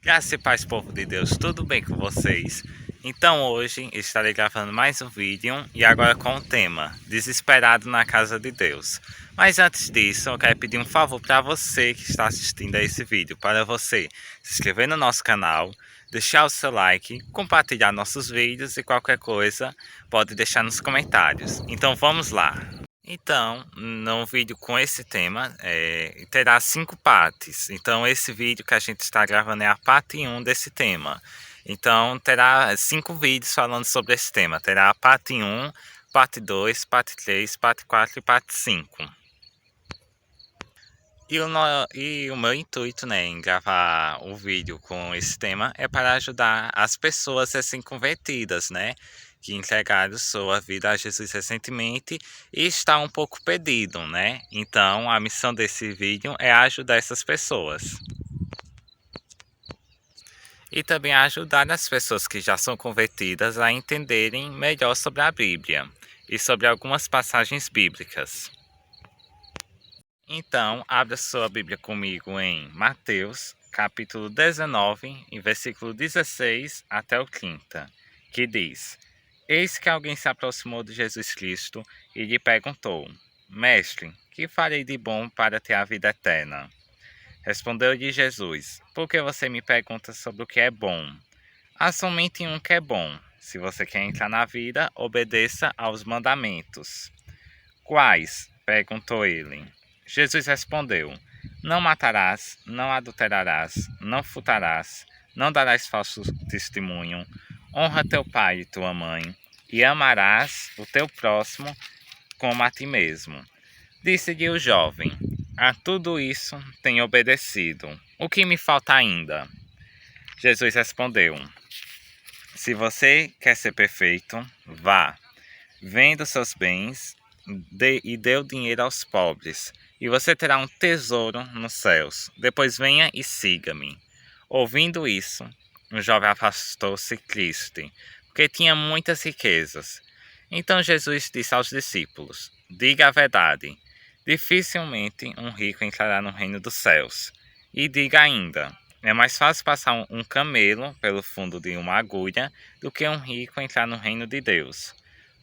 Graça e paz, povo de Deus, tudo bem com vocês? Então hoje estarei gravando mais um vídeo e agora com o tema Desesperado na Casa de Deus. Mas antes disso, eu quero pedir um favor para você que está assistindo a esse vídeo, para você se inscrever no nosso canal, deixar o seu like, compartilhar nossos vídeos e qualquer coisa pode deixar nos comentários. Então vamos lá! Então, no vídeo com esse tema, terá 5 partes. Então, esse vídeo que a gente está gravando é a parte 1 desse tema. Então, terá 5 vídeos falando sobre esse tema. Terá a parte 1, parte 2, parte 3, parte 4 e parte 5. E o meu intuito, né, em gravar o vídeo com esse tema é para ajudar as pessoas a serem convertidas, né, que entregaram sua vida a Jesus recentemente e está um pouco perdido, né? Então, a missão desse vídeo é ajudar essas pessoas. E também ajudar as pessoas que já são convertidas a entenderem melhor sobre a Bíblia e sobre algumas passagens bíblicas. Então, abra sua Bíblia comigo em Mateus, capítulo 19, em versículo 16 até o 30, que diz: Eis que alguém se aproximou de Jesus Cristo e lhe perguntou: Mestre, que farei de bom para ter a vida eterna? Respondeu-lhe Jesus: Por que você me pergunta sobre o que é bom? Há somente um que é bom. Se você quer entrar na vida, obedeça aos mandamentos. Quais? Perguntou ele. Jesus respondeu: Não matarás, não adulterarás, não furtarás, não darás falso testemunho, honra teu pai e tua mãe, e amarás o teu próximo como a ti mesmo. Disse-lhe o jovem: A tudo isso tenho obedecido. O que me falta ainda? Jesus respondeu: Se você quer ser perfeito, vá, venda os seus bens e dê o dinheiro aos pobres, e você terá um tesouro nos céus. Depois venha e siga-me. Ouvindo isso, o jovem afastou-se triste, porque tinha muitas riquezas. Então Jesus disse aos discípulos: Diga a verdade. Dificilmente um rico entrará no reino dos céus. E diga ainda: é mais fácil passar um camelo pelo fundo de uma agulha do que um rico entrar no reino de Deus.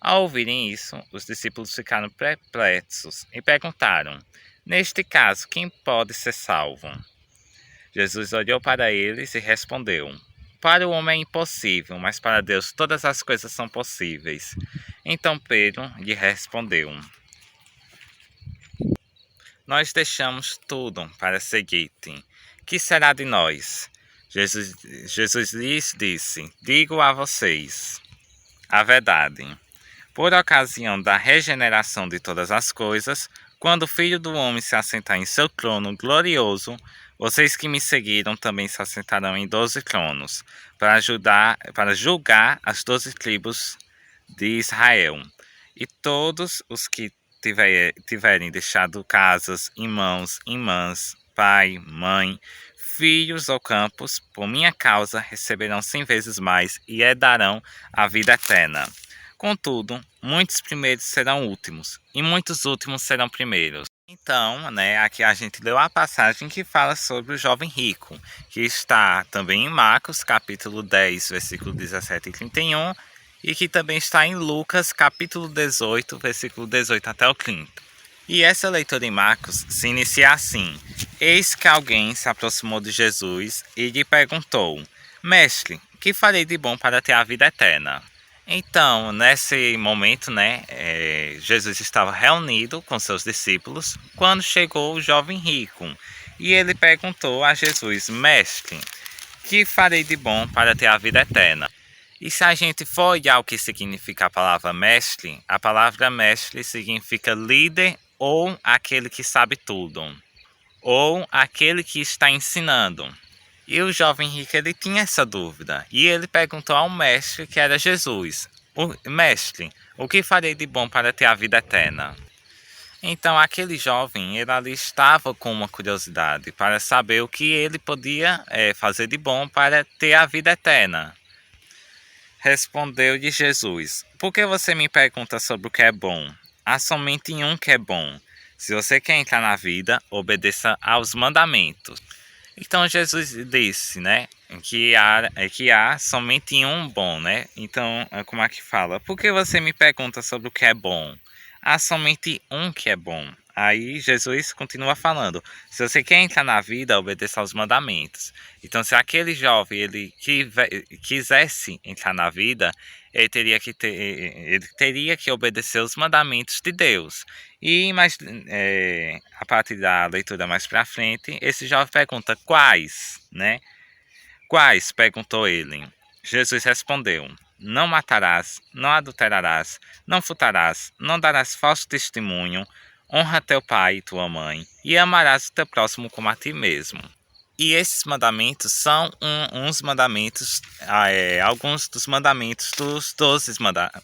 Ao ouvirem isso, os discípulos ficaram perplexos e perguntaram: Neste caso, quem pode ser salvo? Jesus olhou para eles e respondeu: Para o homem é impossível, mas para Deus todas as coisas são possíveis. Então Pedro lhe respondeu: Nós deixamos tudo para seguir-te. Que será de nós? Jesus lhes disse: Digo a vocês a verdade. Por ocasião da regeneração de todas as coisas, quando o Filho do Homem se assentar em seu trono glorioso, vocês que me seguiram também se assentarão em 12 tronos, para julgar as 12 tribos de Israel. E todos os que tiverem deixado casas, irmãs, pai, mãe, filhos ou campos, por minha causa, receberão 100 vezes mais e herdarão a vida eterna. Contudo, muitos primeiros serão últimos, e muitos últimos serão primeiros. Então, né, aqui a gente leu a passagem que fala sobre o jovem rico, que está também em Marcos, capítulo 10, versículo 17 e 31, e que também está em Lucas, capítulo 18, versículo 18 até o 30. E essa leitura em Marcos se inicia assim: Eis que alguém se aproximou de Jesus e lhe perguntou: Mestre, que farei de bom para ter a vida eterna? Então, nesse momento, né, Jesus estava reunido com seus discípulos quando chegou o jovem rico. E ele perguntou a Jesus: Mestre, que farei de bom para ter a vida eterna? E se a gente for olhar o que significa a palavra mestre significa líder ou aquele que sabe tudo, ou aquele que está ensinando. E o jovem rico ele tinha essa dúvida, e ele perguntou ao mestre, que era Jesus: Mestre, o que farei de bom para ter a vida eterna? Então aquele jovem ele ali estava com uma curiosidade para saber o que ele podia fazer de bom para ter a vida eterna. Respondeu-lhe Jesus: Por que você me pergunta sobre o que é bom? Há somente um que é bom. Se você quer entrar na vida, obedeça aos mandamentos. Então Jesus disse, né, que há somente um bom, né? Então, como é que fala? Por que você me pergunta sobre o que é bom? Há somente um que é bom. Aí Jesus continua falando: se você quer entrar na vida, obedeça aos mandamentos. Então, se aquele jovem quisesse entrar na vida, ele teria que obedecer os mandamentos de Deus. E mais, a partir da leitura mais para frente, esse jovem pergunta quais, né? Quais? Perguntou ele. Jesus respondeu: não matarás, não adulterarás, não furtarás, não darás falso testemunho, honra teu pai e tua mãe, e amarás o teu próximo como a ti mesmo. E esses mandamentos são uns mandamentos, alguns dos mandamentos dos 12 mandamentos.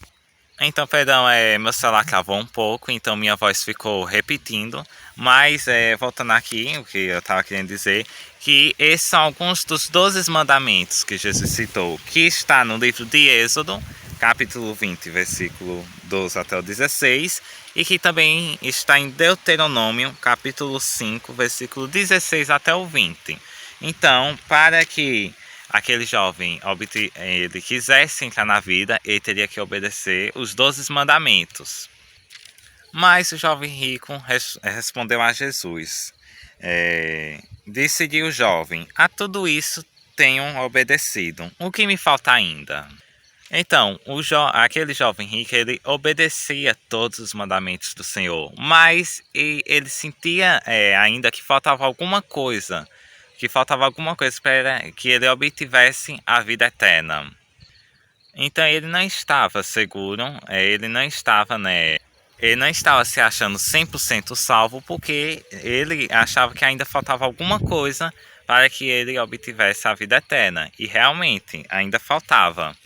Então, perdão, meu celular travou um pouco, então minha voz ficou repetindo, mas voltando aqui, o que eu estava querendo dizer, que esses são alguns dos 12 mandamentos que Jesus citou, que está no livro de Êxodo, capítulo 20, versículo 12 até o 16, e que também está em Deuteronômio, capítulo 5, versículo 16 até o 20. Então, para que aquele jovem ele quisesse entrar na vida, ele teria que obedecer os 12 mandamentos. Mas o jovem rico respondeu a Jesus. Disse-lhe o jovem: a tudo isso tenho obedecido. O que me falta ainda? Então, aquele jovem rico, ele obedecia todos os mandamentos do Senhor, mas ele sentia ainda que faltava alguma coisa, para que ele obtivesse a vida eterna. Então ele não estava seguro, ele não estava se achando 100% salvo, porque ele achava que ainda faltava alguma coisa para que ele obtivesse a vida eterna, e realmente ainda faltava.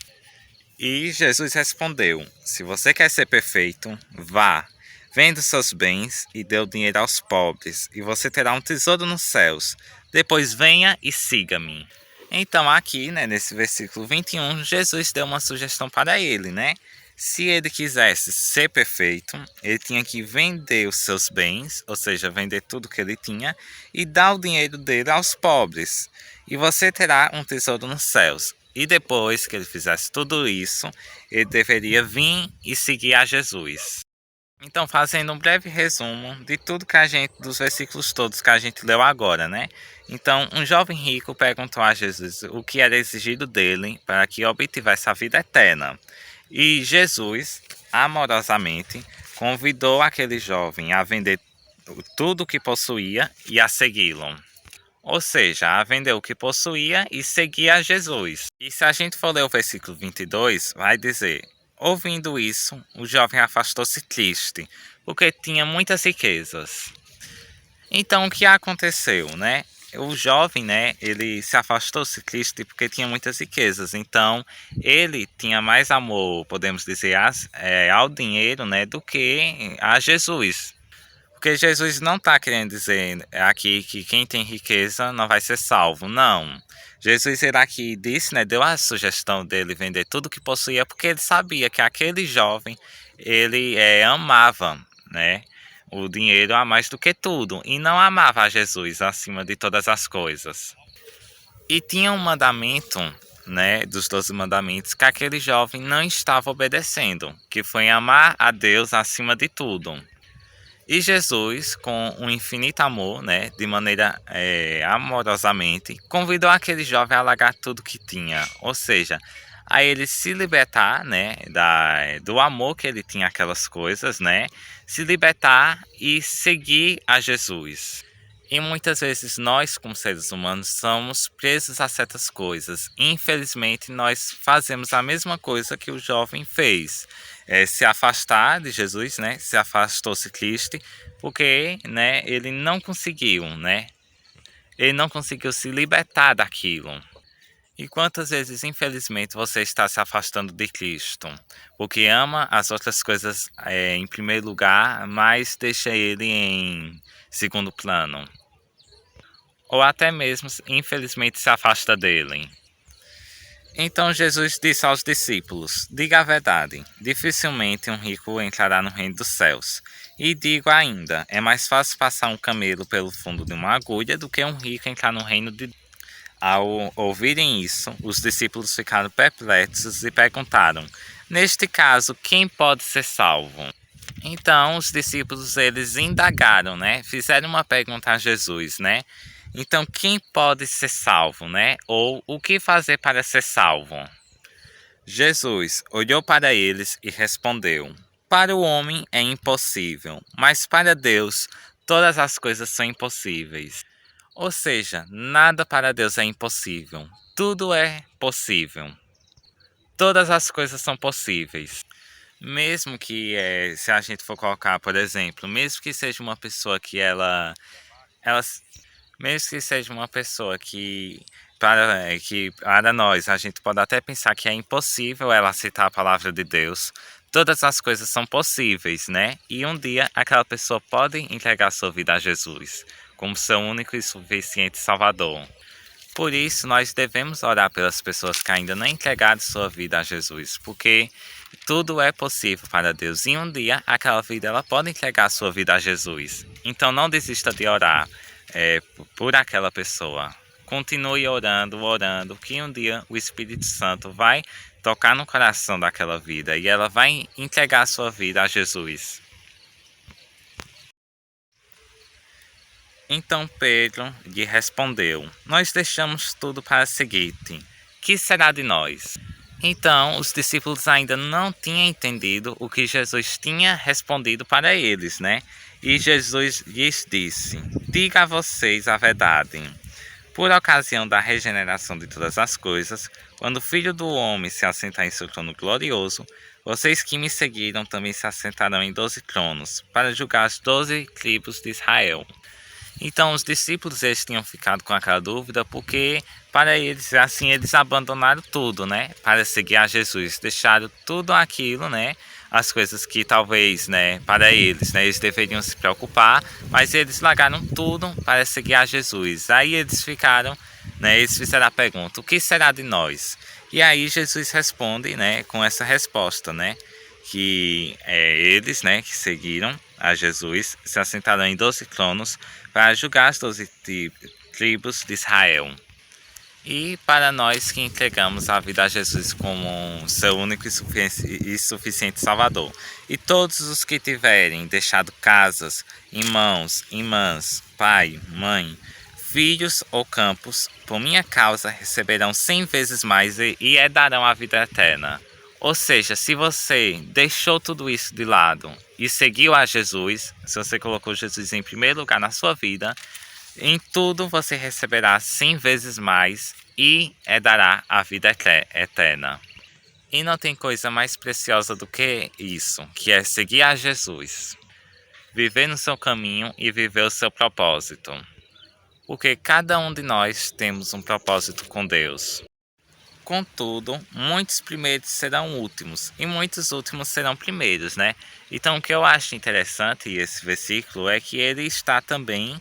E Jesus respondeu: se você quer ser perfeito, vá, venda os seus bens e dê o dinheiro aos pobres, e você terá um tesouro nos céus. Depois venha e siga-me. Então aqui, né, nesse versículo 21, Jesus deu uma sugestão para ele, né? Se ele quisesse ser perfeito, ele tinha que vender os seus bens, ou seja, vender tudo que ele tinha, e dar o dinheiro dele aos pobres. E você terá um tesouro nos céus. E depois que ele fizesse tudo isso, ele deveria vir e seguir a Jesus. Então, fazendo um breve resumo de tudo que dos versículos todos que a gente leu agora, né? Então, um jovem rico perguntou a Jesus o que era exigido dele para que obtivesse a vida eterna. E Jesus, amorosamente, convidou aquele jovem a vender tudo o que possuía e a segui-lo. Ou seja, a vender o que possuía e seguir a Jesus. E se a gente for ler o versículo 22, vai dizer: ouvindo isso, o jovem afastou-se triste, porque tinha muitas riquezas. Então, o que aconteceu, né? O jovem, né, ele se afastou-se triste porque tinha muitas riquezas. Então, ele tinha mais amor, podemos dizer, ao dinheiro, né, do que a Jesus. Porque Jesus não está querendo dizer aqui que quem tem riqueza não vai ser salvo, não. Jesus ele aqui disse, né, deu a sugestão dele vender tudo que possuía, porque ele sabia que aquele jovem, ele amava, né, o dinheiro a mais do que tudo, e não amava a Jesus acima de todas as coisas. E tinha um mandamento, né, dos 12 mandamentos, que aquele jovem não estava obedecendo, que foi amar a Deus acima de tudo. E Jesus, com um infinito amor, né, de maneira amorosamente, convidou aquele jovem a largar tudo que tinha, ou seja, a ele se libertar, né, do amor que ele tinha àquelas coisas, né, se libertar e seguir a Jesus. E muitas vezes nós, como seres humanos, somos presos a certas coisas. Infelizmente, nós fazemos a mesma coisa que o jovem fez. Se afastar de Jesus, né? Se afastou-se triste, porque, né, ele não conseguiu, né? Ele não conseguiu se libertar daquilo. E quantas vezes, infelizmente, você está se afastando de Cristo? Porque ama as outras coisas em primeiro lugar, mas deixa ele em segundo plano. Ou até mesmo, infelizmente, se afasta dele. Então Jesus disse aos discípulos: diga a verdade, dificilmente um rico entrará no reino dos céus. E digo ainda, é mais fácil passar um camelo pelo fundo de uma agulha do que um rico entrar no reino de Deus. Ao ouvirem isso, os discípulos ficaram perplexos e perguntaram: neste caso, quem pode ser salvo? Então, os discípulos, eles indagaram, né? Fizeram uma pergunta a Jesus, né? Então, quem pode ser salvo, né? Ou o que fazer para ser salvo? Jesus olhou para eles e respondeu: para o homem é impossível, mas para Deus todas as coisas são impossíveis. Ou seja, nada para Deus é impossível. Tudo é possível. Todas as coisas são possíveis. Mesmo que, se a gente for colocar, por exemplo, mesmo que seja uma pessoa que ela mesmo que seja uma pessoa que para nós, a gente pode até pensar que é impossível ela aceitar a palavra de Deus, todas as coisas são possíveis, né? E um dia aquela pessoa pode entregar sua vida a Jesus, como seu único e suficiente Salvador. Por isso, nós devemos orar pelas pessoas que ainda não entregaram sua vida a Jesus, porque tudo é possível para Deus. E um dia, aquela vida ela pode entregar sua vida a Jesus. Então, não desista de orar por aquela pessoa. Continue orando, orando, que um dia o Espírito Santo vai tocar no coração daquela vida e ela vai entregar sua vida a Jesus. Então Pedro lhe respondeu: nós deixamos tudo para seguir-te. Que será de nós? Então os discípulos ainda não tinham entendido o que Jesus tinha respondido para eles, né? E Jesus lhes disse: diga a vocês a verdade. Por ocasião da regeneração de todas as coisas, quando o Filho do Homem se assentar em seu trono glorioso, vocês que me seguiram também se assentarão em 12 tronos, para julgar as 12 tribos de Israel. Então os discípulos eles tinham ficado com aquela dúvida porque para eles assim eles abandonaram tudo, né, para seguir a Jesus, deixaram tudo aquilo, né, as coisas que talvez, né, para eles, né, eles deveriam se preocupar, mas eles largaram tudo para seguir a Jesus. Aí eles ficaram, né, eles fizeram a pergunta: o que será de nós? E aí Jesus responde, né, com essa resposta, né, que eles, né, que seguiram a Jesus, se assentaram em 12 tronos para julgar as 12 tribos de Israel. E para nós que entregamos a vida a Jesus como seu único e suficiente Salvador. E todos os que tiverem deixado casas, irmãos, irmãs, pai, mãe, filhos ou campos, por minha causa receberão 100 vezes mais e herdarão a vida eterna. Ou seja, se você deixou tudo isso de lado e seguiu a Jesus, se você colocou Jesus em primeiro lugar na sua vida, em tudo você receberá 100 vezes mais e herdará a vida eterna. E não tem coisa mais preciosa do que isso, que é seguir a Jesus, viver no seu caminho e viver o seu propósito. Porque cada um de nós temos um propósito com Deus. Contudo, muitos primeiros serão últimos e muitos últimos serão primeiros, né? Então, o que eu acho interessante esse versículo é que ele está também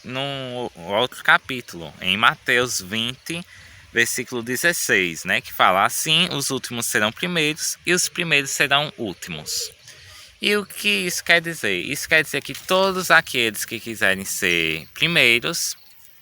no outro capítulo, em Mateus 20, versículo 16, né? Que fala assim: os últimos serão primeiros e os primeiros serão últimos. E o que isso quer dizer? Isso quer dizer que todos aqueles que quiserem ser primeiros,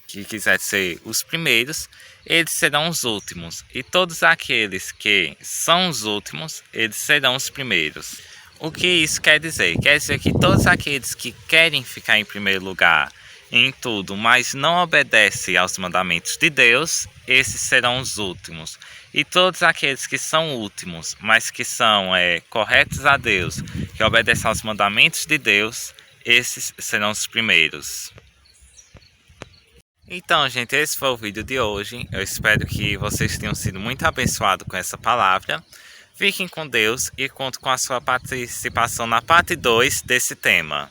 que quiserem ser os primeiros, eles serão os últimos. E todos aqueles que são os últimos, eles serão os primeiros. O que isso quer dizer? Quer dizer que todos aqueles que querem ficar em primeiro lugar em tudo, mas não obedecem aos mandamentos de Deus, esses serão os últimos. E todos aqueles que são últimos, mas que são corretos a Deus, que obedecem aos mandamentos de Deus, esses serão os primeiros. Então, gente, esse foi o vídeo de hoje. Eu espero que vocês tenham sido muito abençoados com essa palavra. Fiquem com Deus e conto com a sua participação na parte 2 desse tema.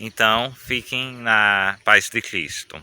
Então, fiquem na paz de Cristo.